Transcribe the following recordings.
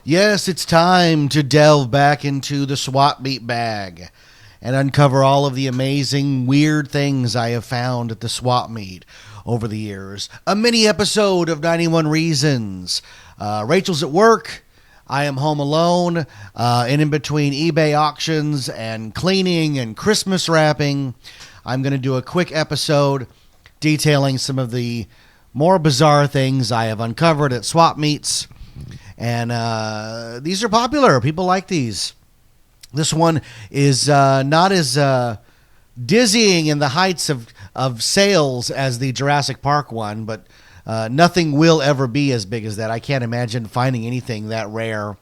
Yes, it's time to delve back into the swap meet bag and uncover all of the amazing, weird things I have found at the swap meet over the years. A mini episode of 91 Reasons. Rachel's at work. I am home alone, and in between eBay auctions and cleaning and Christmas wrapping, I'm going to do a quick episode detailing some of the more bizarre things I have uncovered at swap meets. And these are popular. People like these. This one is not as dizzying in the heights of sales as the Jurassic Park one, but nothing will ever be as big as that. I can't imagine finding anything that rare.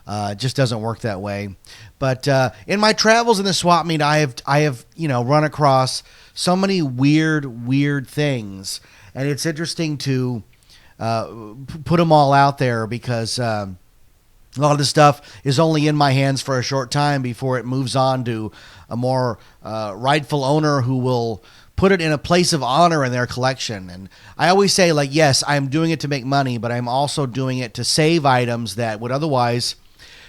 It just doesn't work that way. But in my travels in the swap meet, I have run across so many weird things, and it's interesting to put them all out there because a lot of this stuff is only in my hands for a short time before it moves on to a more rightful owner who will put it in a place of honor in their collection. And I always say, like, yes, I'm doing it to make money, but I'm also doing it to save items that would otherwise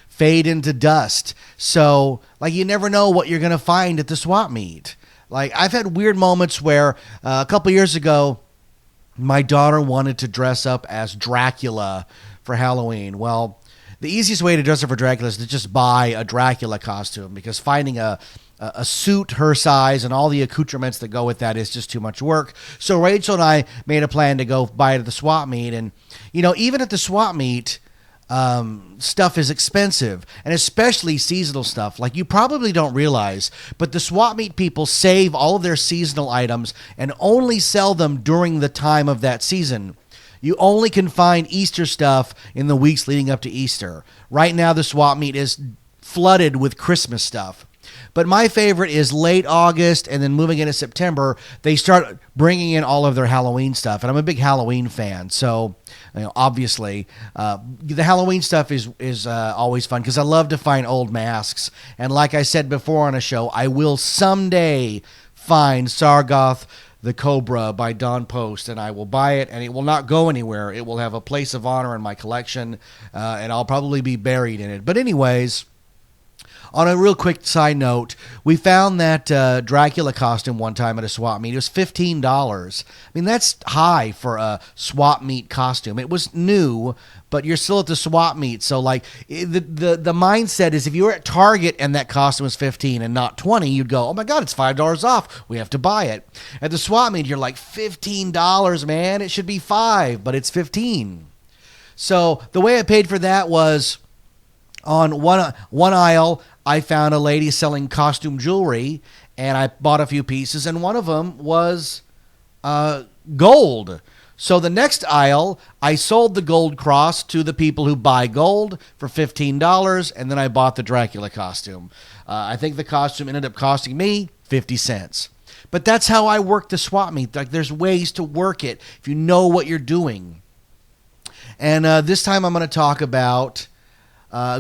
fade into dust. So, like, you never know what you're going to find at the swap meet. Like, I've had weird moments where a couple years ago, my daughter wanted to dress up as Dracula for Halloween. Well, the easiest way to dress up for Dracula is to just buy a Dracula costume, because finding a suit her size and all the accoutrements that go with that is just too much work. So Rachel and I made a plan to go buy it at the swap meet. And, even at the swap meet, stuff is expensive, and especially seasonal stuff. Like, you probably don't realize, but the swap meet people save all of their seasonal items and only sell them during the time of that season. You only can find Easter stuff in the weeks leading up to Easter. Right now, the swap meet is flooded with Christmas stuff. But my favorite is late August, and then moving into September, they start bringing in all of their Halloween stuff. And I'm a big Halloween fan, so obviously the Halloween stuff is always fun because I love to find old masks. And like I said before on a show, I will someday find Sargoth the Cobra by Don Post, and I will buy it, and it will not go anywhere. It will have a place of honor in my collection, and I'll probably be buried in it. But anyways, on a real quick side note, we found that Dracula costume one time at a swap meet. It was $15. I mean, that's high for a swap meet costume. It was new, but you're still at the swap meet. So, like, the mindset is if you were at Target and that costume was $15 and not $20, you'd go, oh my God, it's $5 off. We have to buy it. At the swap meet, you're like, $15, man. It should be $5, but it's $15. So the way I paid for that was on one aisle, I found a lady selling costume jewelry, and I bought a few pieces, and one of them was gold. So the next aisle, I sold the gold cross to the people who buy gold for $15, and then I bought the Dracula costume. I think the costume ended up costing me 50 cents. But that's how I work the swap meet. Like, there's ways to work it if you know what you're doing. And this time I'm going to talk about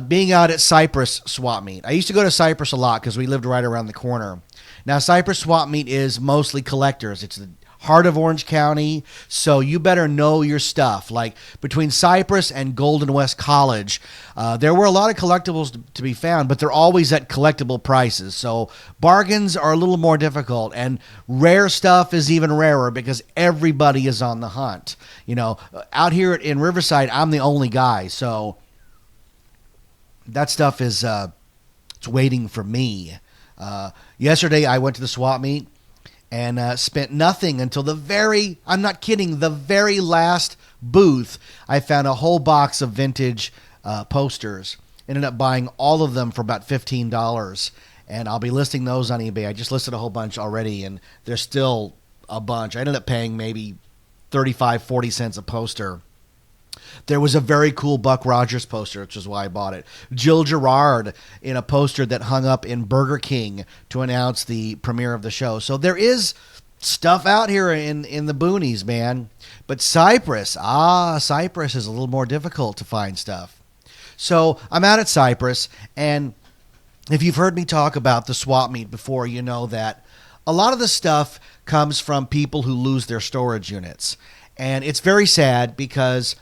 being out at Cypress Swap Meet. I used to go to Cypress a lot because we lived right around the corner. Now, Cypress Swap Meet is mostly collectors. It's the heart of Orange County, so you better know your stuff. Like, between Cypress and Golden West College, there were a lot of collectibles to be found, but they're always at collectible prices. So bargains are a little more difficult, and rare stuff is even rarer because everybody is on the hunt. Out here in Riverside, I'm the only guy, so that stuff is it's waiting for me. Yesterday, I went to the swap meet and spent nothing until I'm not kidding, the very last booth. I found a whole box of vintage posters. Ended up buying all of them for about $15. And I'll be listing those on eBay. I just listed a whole bunch already, and there's still a bunch. I ended up paying maybe 35, 40 cents a poster. There was a very cool Buck Rogers poster, which is why I bought it. Jill Gerard in a poster that hung up in Burger King to announce the premiere of the show. So there is stuff out here in the boonies, man. But Cypress is a little more difficult to find stuff. So I'm out at Cypress, and if you've heard me talk about the swap meet before, you know that a lot of the stuff comes from people who lose their storage units. And it's very sad because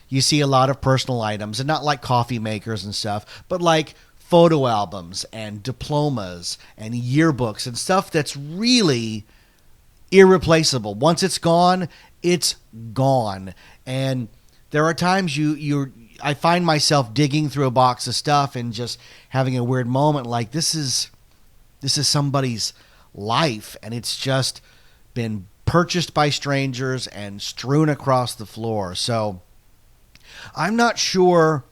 you see a lot of personal items, and not like coffee makers and stuff, but like photo albums and diplomas and yearbooks and stuff that's really irreplaceable. Once it's gone, it's gone. And there are times I find myself digging through a box of stuff and just having a weird moment, like this is somebody's life, and it's just been purchased by strangers and strewn across the floor. So I'm not sure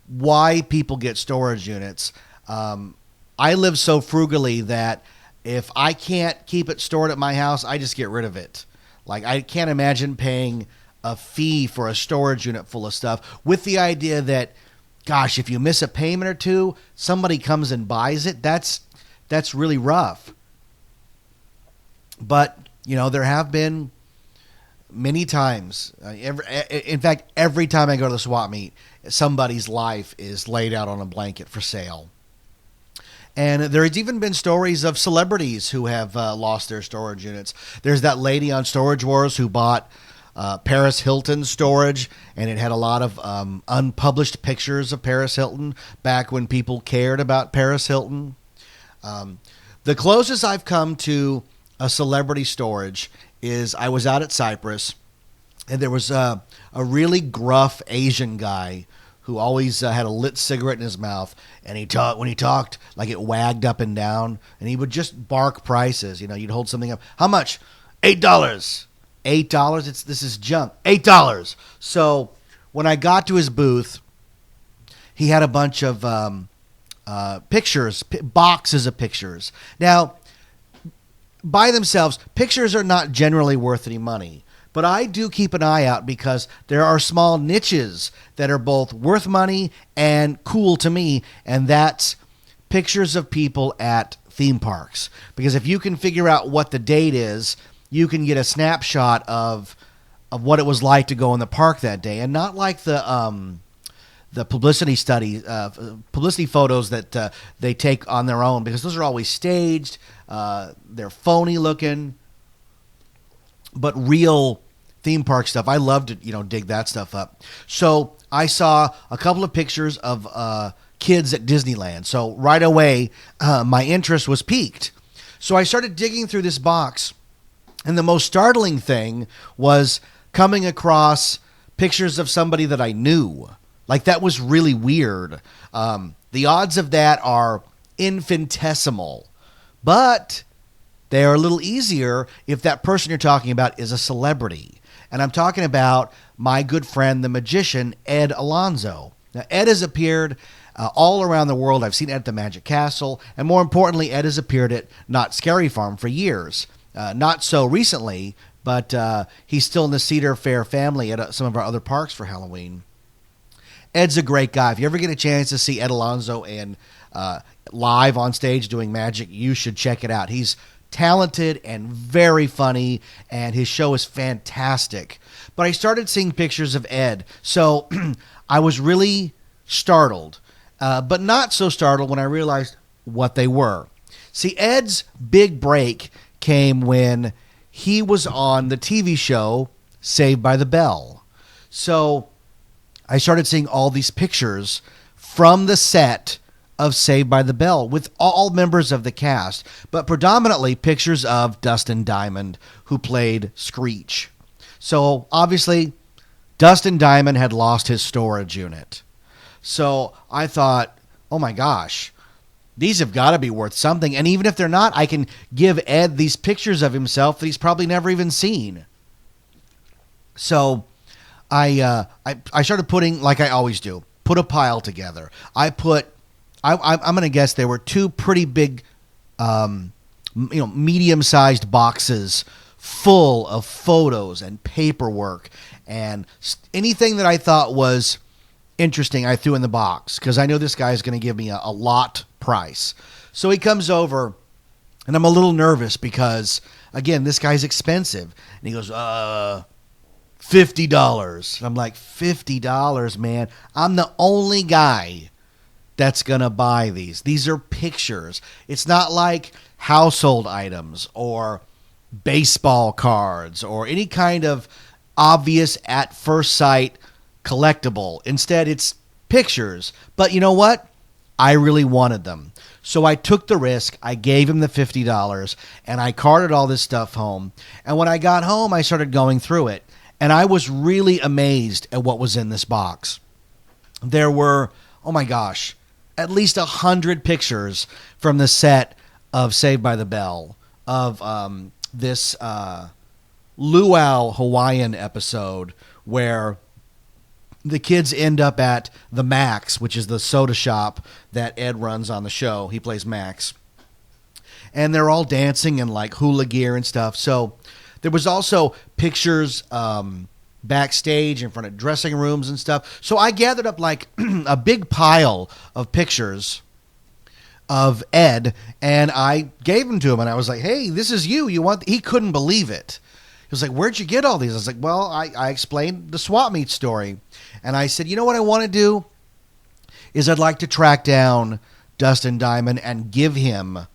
why people get storage units. I live so frugally that if I can't keep it stored at my house, I just get rid of it. Like, I can't imagine paying a fee for a storage unit full of stuff with the idea that, gosh, if you miss a payment or two, somebody comes and buys it. That's really rough. But, there have been many times, in fact, every time I go to the swap meet, somebody's life is laid out on a blanket for sale. And there's even been stories of celebrities who have lost their storage units. There's that lady on Storage Wars who bought Paris Hilton's storage, and it had a lot of unpublished pictures of Paris Hilton back when people cared about Paris Hilton. The closest I've come to a celebrity storage is I was out at Cyprus, and there was a really gruff Asian guy who always had a lit cigarette in his mouth, and when he talked, like it wagged up and down, and he would just bark prices. You'd hold something up. How much? $8. $8? This is junk. $8. So when I got to his booth, he had a bunch of pictures, boxes of pictures. Now, by themselves, pictures are not generally worth any money. But I do keep an eye out because there are small niches that are both worth money and cool to me, and that's pictures of people at theme parks. Because if you can figure out what the date is, you can get a snapshot of what it was like to go in the park that day, and not like the publicity publicity photos that they take on their own, because those are always staged. They're phony looking. But real theme park stuff, I love to, dig that stuff up. So I saw a couple of pictures of kids at Disneyland. So right away, my interest was piqued. So I started digging through this box, and the most startling thing was coming across pictures of somebody that I knew. Like, that was really weird. The odds of that are infinitesimal, but they are a little easier if that person you're talking about is a celebrity. And I'm talking about my good friend, the magician, Ed Alonzo. Now, Ed has appeared all around the world. I've seen Ed at the Magic Castle. And more importantly, Ed has appeared at Knott's Scary Farm for years. Not so recently, but he's still in the Cedar Fair family at some of our other parks for Halloween. Ed's a great guy. If you ever get a chance to see Ed Alonzo and live on stage doing magic, you should check it out. He's talented and very funny, and his show is fantastic. But I started seeing pictures of Ed, so I was really startled, but not so startled when I realized what they were. See, Ed's big break came when he was on the TV show Saved by the Bell. So I started seeing all these pictures from the set of Saved by the Bell with all members of the cast, but predominantly pictures of Dustin Diamond, who played Screech. So obviously, Dustin Diamond had lost his storage unit. So I thought, oh my gosh, these have got to be worth something. And even if they're not, I can give Ed these pictures of himself that he's probably never even seen. So I started putting, like I always do, put a pile together. I'm going to guess there were two pretty big, medium-sized boxes full of photos and paperwork and anything that I thought was interesting I threw in the box because I know this guy is going to give me a lot price. So he comes over, and I'm a little nervous because, again, this guy's expensive. And he goes, $50. And I'm like, $50, man. I'm the only guy that's going to buy these. These are pictures. It's not like household items or baseball cards or any kind of obvious at first sight collectible. Instead, it's pictures. But you know what? I really wanted them. So I took the risk. I gave him the $50 and I carted all this stuff home. And when I got home, I started going through it. And I was really amazed at what was in this box. There were, oh my gosh, at least 100 pictures from the set of Saved by the Bell, of this luau Hawaiian episode where the kids end up at the Max, which is the soda shop that Ed runs on the show. He plays Max. And they're all dancing in like hula gear and stuff. So there was also pictures backstage in front of dressing rooms and stuff. So I gathered up like a big pile of pictures of Ed, and I gave them to him, and I was like, hey, this is you. You want? He couldn't believe it. He was like, where'd you get all these? I was like, well, I explained the swap meet story. And I said, you know what I want to do is I'd like to track down Dustin Diamond and give him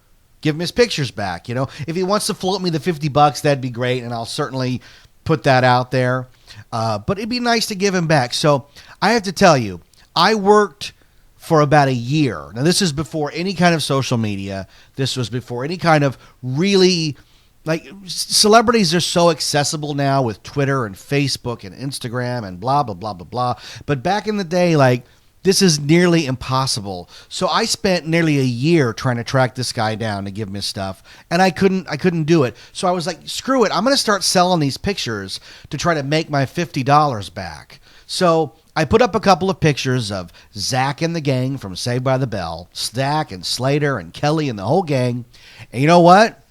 his pictures back. You know, if he wants to float me the $50, that'd be great, and I'll certainly put that out there. But it'd be nice to give him back. So I have to tell you, I worked for about a year. Now, this is before any kind of social media. This was before any kind of really, like, celebrities are so accessible now with Twitter and Facebook and Instagram and blah, blah, blah, blah, blah. But back in the day, like, this is nearly impossible. So I spent nearly a year trying to track this guy down to give him his stuff, and I couldn't do it. So I was like, screw it. I'm going to start selling these pictures to try to make my $50 back. So I put up a couple of pictures of Zach and the gang from Saved by the Bell, Stack and Slater and Kelly and the whole gang. And you know what?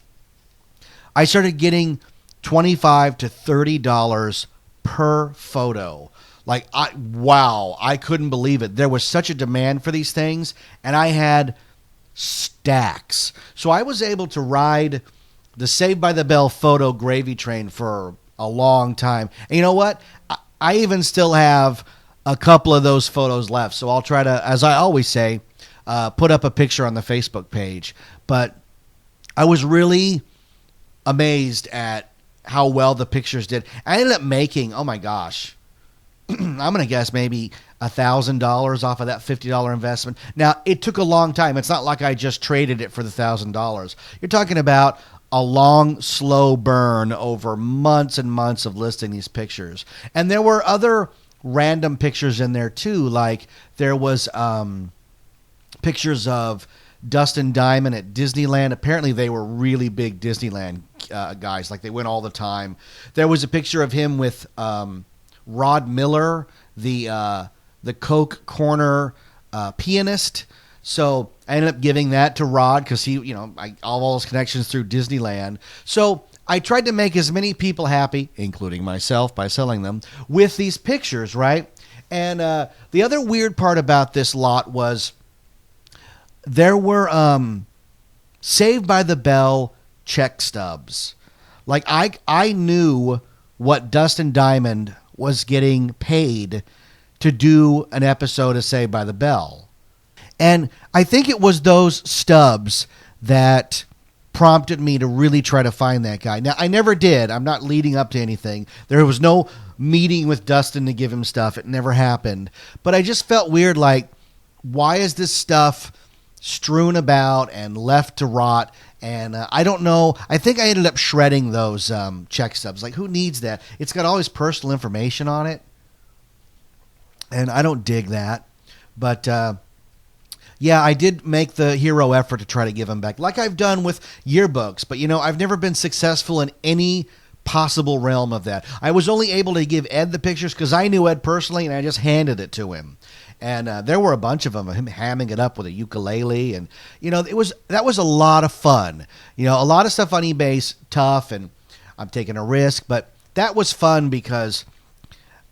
I started getting $25 to $30 per photo. Like, I couldn't believe it. There was such a demand for these things, and I had stacks. So I was able to ride the Saved by the Bell photo gravy train for a long time. And you know what? I even still have a couple of those photos left. So I'll try to, as I always say, put up a picture on the Facebook page. But I was really amazed at how well the pictures did. I ended up making, oh my gosh, I'm going to guess maybe $1,000 off of that $50 investment. Now, it took a long time. It's not like I just traded it for the $1,000. You're talking about a long, slow burn over months and months of listing these pictures. And there were other random pictures in there too. Like there was pictures of Dustin Diamond at Disneyland. Apparently they were really big Disneyland guys. Like they went all the time. There was a picture of him with Rod Miller, the Coke Corner pianist. So I ended up giving that to Rod because he, you know, all his connections through Disneyland. So I tried to make as many people happy, including myself, by selling them with these pictures, right? And the other weird part about this lot was there were Saved by the Bell check stubs. Like I knew what Dustin Diamond was getting paid to do an episode of Saved by the Bell. And I think it was those stubs that prompted me to really try to find that guy. Now, I never did. I'm not leading up to anything. There was no meeting with Dustin to give him stuff. It never happened. But I just felt weird, like, why is this stuff strewn about and left to rot? And I don't know. I think I ended up shredding those check stubs. Like, who needs that? It's got all his personal information on it. And I don't dig that. But yeah, I did make the hero effort to try to give them back, like I've done with yearbooks. But, you know, I've never been successful in any possible realm of that. I was only able to give Ed the pictures because I knew Ed personally, and I just handed it to him. And there were a bunch of them, him hamming it up with a ukulele. And, you know, that was a lot of fun. You know, a lot of stuff on eBay's tough, and I'm taking a risk. But that was fun because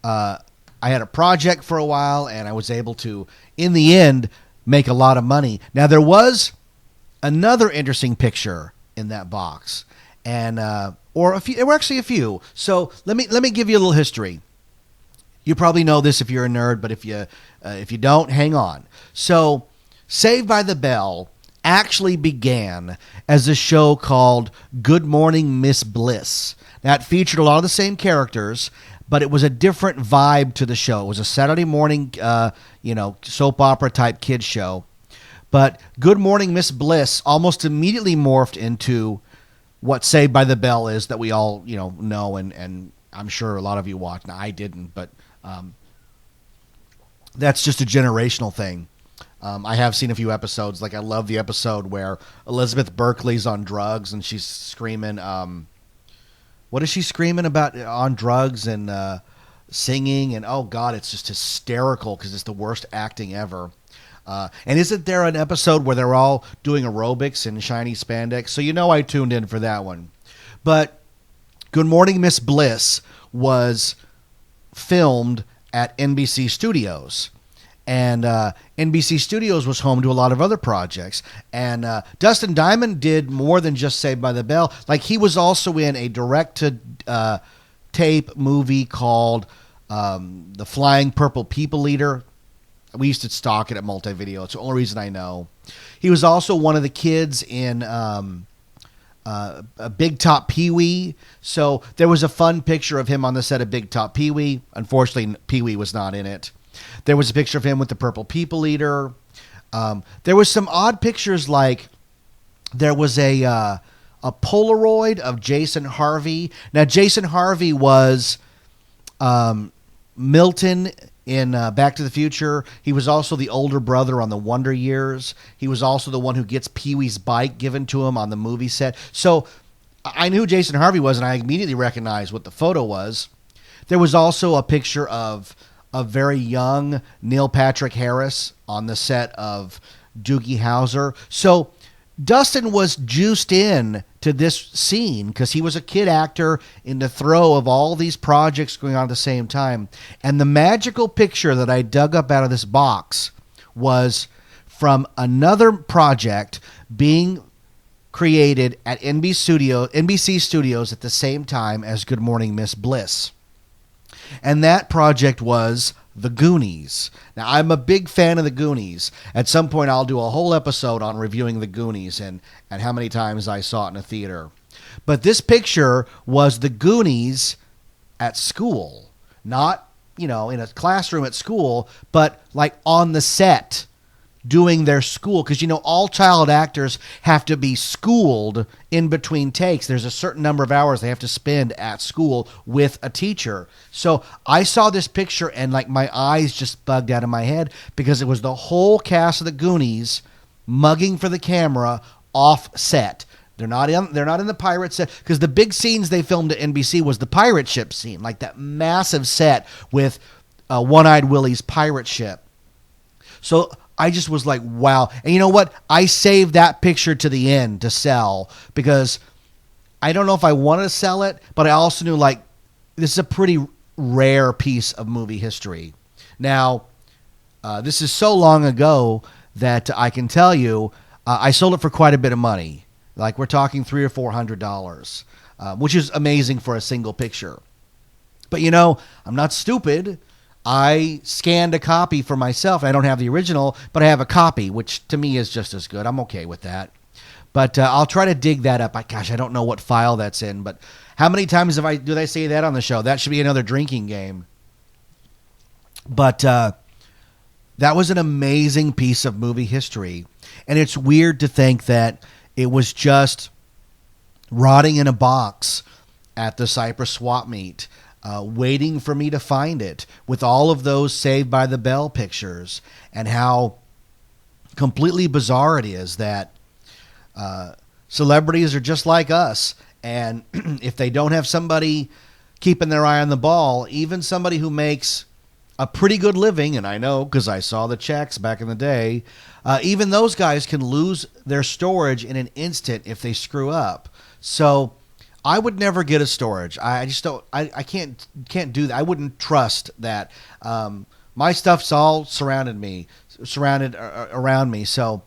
I had a project for a while, and I was able to, in the end, make a lot of money. Now, there was another interesting picture in that box, and or a few. There were actually a few. So let me give you a little history. You probably know this if you're a nerd, but if you don't, hang on. So, Saved by the Bell actually began as a show called Good Morning Miss Bliss. Now, it featured a lot of the same characters, but it was a different vibe to the show. It was a Saturday morning, soap opera type kids show. But Good Morning Miss Bliss almost immediately morphed into what Saved by the Bell is, that we all know, and I'm sure a lot of you watched. Now, I didn't, but that's just a generational thing. I have seen a few episodes. Like, I love the episode where Elizabeth Berkley's on drugs and she's screaming. What is she screaming about on drugs and singing? And oh God, it's just hysterical because it's the worst acting ever. And isn't there an episode where they're all doing aerobics in shiny spandex? So I tuned in for that one. But Good Morning Miss Bliss was filmed at NBC Studios. And NBC Studios was home to a lot of other projects. And Dustin Diamond did more than just Saved by the Bell. Like, he was also in a direct-to-tape movie called The Flying Purple People Eater. We used to stock it at Multivideo. It's the only reason I know. He was also one of the kids in Big Top Pee-wee. So there was a fun picture of him on the set of Big Top Pee-wee. Unfortunately, Pee-wee was not in it. There was a picture of him with the Purple People Eater. There was some odd pictures, like there was a Polaroid of Jason Harvey. Now, Jason Harvey was Milton in Back to the Future. He was also the older brother on the Wonder Years. He was also the one who gets Pee-wee's bike given to him on the movie set. So I knew who Jason Harvey was, and I immediately recognized what the photo was. There was also a picture of a very young Neil Patrick Harris on the set of Doogie Howser. So Dustin was juiced in to this scene because he was a kid actor in the throe of all these projects going on at the same time. And the magical picture that I dug up out of this box was from another project being created at NBC Studios at the same time as Good Morning Miss Bliss. And that project was The Goonies. Now, I'm a big fan of The Goonies. At some point, I'll do a whole episode on reviewing The Goonies and how many times I saw it in a theater. But this picture was The Goonies at school. Not, in a classroom at school, but like on the set doing their school. Because, all child actors have to be schooled in between takes. There's a certain number of hours they have to spend at school with a teacher. So I saw this picture and like my eyes just bugged out of my head because it was the whole cast of the Goonies mugging for the camera off set. They're not in the pirate set, because the big scenes they filmed at NBC was the pirate ship scene, like that massive set with One-Eyed Willie's pirate ship. So I just was like, wow. And you know what? I saved that picture to the end to sell because I don't know if I wanted to sell it, but I also knew like this is a pretty rare piece of movie history. Now, this is so long ago that I can tell you I sold it for quite a bit of money. Like we're talking $300 or $400, which is amazing for a single picture. But I'm not stupid. I scanned a copy for myself. I don't have the original, but I have a copy, which to me is just as good. I'm okay with that. But I'll try to dig that up. Gosh, I don't know what file that's in, but how many times do they say that on the show? That should be another drinking game. But that was an amazing piece of movie history. And it's weird to think that it was just rotting in a box at the Cypress swap meet, waiting for me to find it with all of those Saved by the Bell pictures, and how completely bizarre it is that celebrities are just like us. And if they don't have somebody keeping their eye on the ball, even somebody who makes a pretty good living, and I know because I saw the checks back in the day, even those guys can lose their storage in an instant if they screw up. So I would never get a storage. I just don't. I can't do that. I wouldn't trust that. My stuff's all surrounded around me. So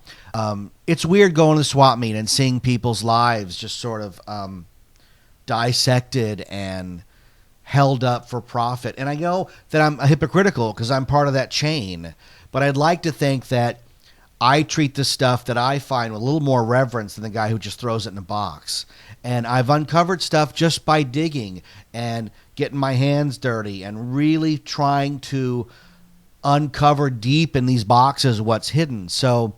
it's weird going to the swap meet and seeing people's lives just sort of dissected and held up for profit. And I know that I'm hypocritical because I'm part of that chain, but I'd like to think that I treat the stuff that I find with a little more reverence than the guy who just throws it in a box. And I've uncovered stuff just by digging and getting my hands dirty and really trying to uncover deep in these boxes what's hidden. So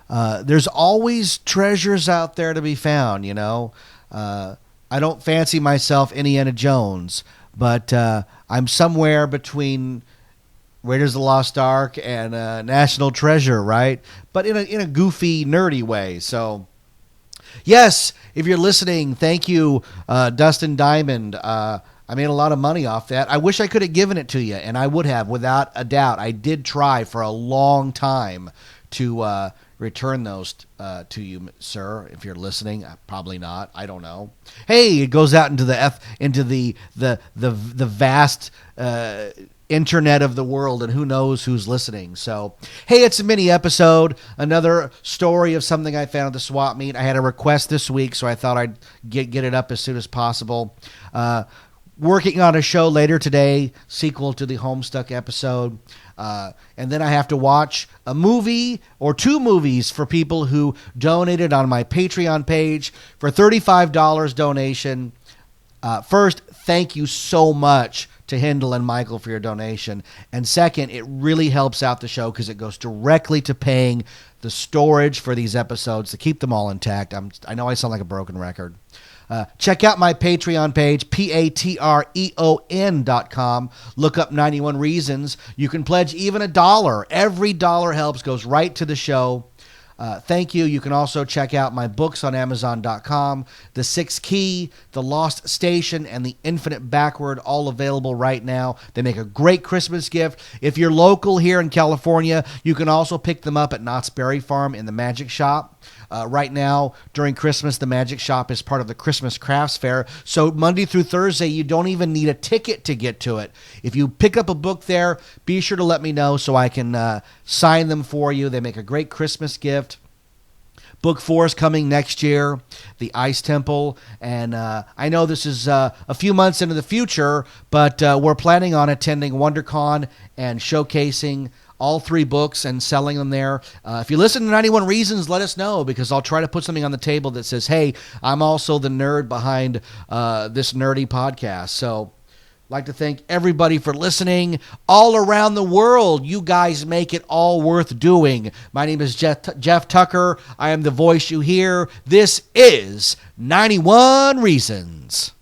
there's always treasures out there to be found, you know. I don't fancy myself Indiana Jones, but I'm somewhere between Raiders of the Lost Ark and National Treasure, right? But in a goofy, nerdy way. So, yes, if you're listening, thank you, Dustin Diamond. I made a lot of money off that. I wish I could have given it to you, and I would have, without a doubt. I did try for a long time to return those to you, sir. If you're listening, probably not. I don't know. Hey, it goes out into the vast internet of the world, and who knows who's listening. So, hey, it's a mini episode, another story of something I found at the swap meet. I had a request this week, so I thought I'd get it up as soon as possible. Working on a show later today, sequel to the Homestuck episode. And then I have to watch a movie or two movies for people who donated on my Patreon page for $35 donation. First, thank you so much to Hindle and Michael for your donation. And second, it really helps out the show because it goes directly to paying the storage for these episodes to keep them all intact. I know I sound like a broken record. Check out my Patreon page, patreon.com. Look up 91 Reasons. You can pledge even $1. Every dollar helps, goes right to the show. Thank you. You can also check out my books on Amazon.com. The Sixth Key, The Lost Station, and The Infinite Backward, all available right now. They make a great Christmas gift. If you're local here in California, you can also pick them up at Knott's Berry Farm in the Magic Shop. Right now, during Christmas, the Magic Shop is part of the Christmas Crafts Fair. So Monday through Thursday, you don't even need a ticket to get to it. If you pick up a book there, be sure to let me know so I can sign them for you. They make a great Christmas gift. Book 4 is coming next year, The Ice Temple, and I know this is a few months into the future, but we're planning on attending WonderCon and showcasing all 3 books and selling them there. If you listen to 91 Reasons, let us know, because I'll try to put something on the table that says, hey, I'm also the nerd behind this nerdy podcast. So I'd like to thank everybody for listening all around the world. You guys make it all worth doing. My name is Jeff Tucker. I am the voice you hear. This is 91 Reasons.